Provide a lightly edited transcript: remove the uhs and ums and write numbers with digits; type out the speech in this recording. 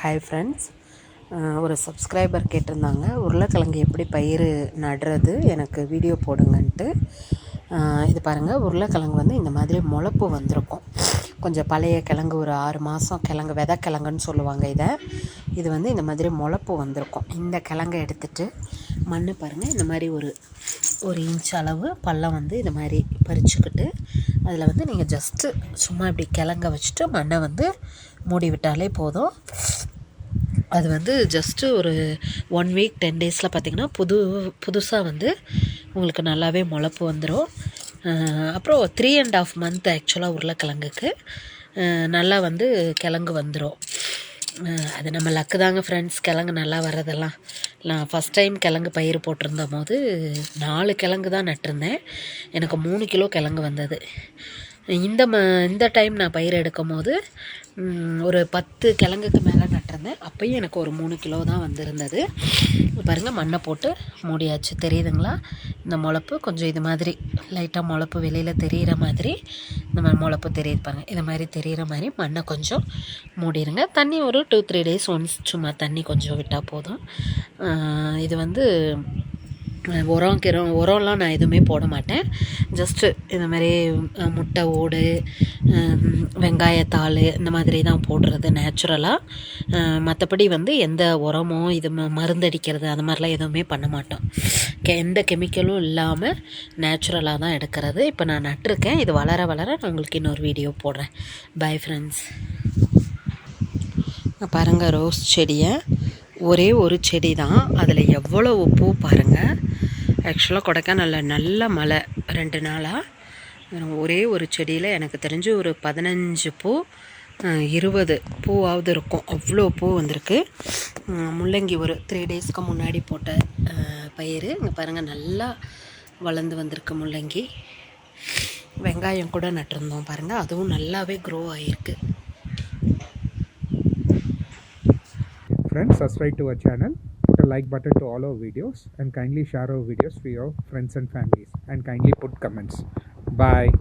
Hi friends, ஒரு subscriber கேட்டிருந்தாங்க உருளைக்கிழங்கு எப்படி பயிர் நடுறது எனக்கு வீடியோ போடுங்கன்ட்டு. இது பாருங்கள், உருளைக்கிழங்கு வந்து இந்த மாதிரி முளப்பு வந்திருக்கும். கொஞ்சம் பழைய கிழங்கு, ஒரு 6 மாதம் கிழங்கு, விதைக்கிழங்குன்னு சொல்லுவாங்க இதை. இது வந்து இந்த மாதிரி முளப்பு வந்திருக்கும். இந்த கிழங்கை எடுத்துகிட்டு மண் பாருங்கள், இந்த மாதிரி ஒரு இன்ச் அளவு பள்ளம் வந்து இந்த மாதிரி பறிச்சுக்கிட்டு அதில் வந்து நீங்கள் ஜஸ்ட்டு சும்மா இப்படி கிழங்க வச்சுட்டு மண்ணை வந்து மூடி விட்டாலே போதும். அது வந்து ஜஸ்ட்டு ஒரு 1 வீக் 10 டேஸில் பார்த்திங்கன்னா புதுசாக வந்து உங்களுக்கு நல்லாவே முளப்பு வந்துடும். அப்புறம் 3.5 மந்த் ஆக்சுவலாக உருளைக்கிழங்குக்கு நல்லா வந்து கிழங்கு வந்துடும். அது நம்ம லக்கு தாங்க ஃப்ரெண்ட்ஸ், கிழங்கு நல்லா வர்றதெல்லாம். நான் ஃபஸ்ட் டைம் கிழங்கு பயிர் போட்டிருந்த போது 4 கிழங்கு தான் நட்டிருந்தேன். எனக்கு 3 கிலோ கிழங்கு வந்தது. இந்த டைம் நான் பயிர் எடுக்கும் போது ஒரு 10 கிழங்குக்கு மேலே நட்டிருந்தேன். அப்போயும் எனக்கு ஒரு 3 கிலோ தான் வந்திருந்தது. பாருங்கள், மண்ணை போட்டு மூடியாச்சு. தெரியுதுங்களா? இந்த முளப்பு கொஞ்சம் இது மாதிரி லைட்டாக முளப்பு வெளியில் தெரிகிற மாதிரி, இந்த மாதிரி முளப்பு தெரியுது பாருங்கள். இது மாதிரி தெரிகிற மாதிரி மண்ணை கொஞ்சம் மூடிடுங்க. தண்ணி ஒரு 2-3 டேஸ் ஒன்ஸ் சும்மா தண்ணி கொஞ்சம் விட்டால் போதும். இது வந்து உரம்லாம் நான் எதுவுமே போட மாட்டேன். ஜஸ்ட்டு இந்த மாதிரி முட்டை ஓடு, வெங்காயத்தாள் இந்த மாதிரி தான் போடுறது நேச்சுரலாக. மற்றபடி வந்து எந்த உரமோ இது மருந்தடிக்கிறது அந்த மாதிரிலாம் எதுவுமே பண்ண மாட்டோம். எந்த கெமிக்கலும் இல்லாமல் நேச்சுரலாக தான் எடுக்கிறது. இப்போ நான் நட்டிருக்கேன். இது வளர நான் உங்களுக்கு இன்னொரு வீடியோ போடுறேன். Bye friends. பாருங்கள், ரோஸ் செடியை ஒரே ஒரு செடி தான், அதில் எவ்வளோ பூ பாருங்கள். ஆக்சுவலாக கொடைக்கானலில் நல்ல மழை 2 நாளாக. ஒரே ஒரு செடியில் எனக்கு தெரிஞ்சு ஒரு 15 பூ 20 பூவாவது இருக்கும். அவ்வளோ பூ வந்திருக்கு. முள்ளங்கி ஒரு 3 டேஸ்க்கு முன்னாடி போட்ட பயிர். இங்கே பாருங்கள், நல்லா வளர்ந்து வந்திருக்கு முள்ளங்கி. வெங்காயம் கூட நட்டிருந்தோம் பாருங்கள், அதுவும் நல்லாவே க்ரோ ஆகிருக்கு. Friends, subscribe to our channel, put a like button to all our videos, and kindly share our videos to your friends and families, and kindly put comments. Bye.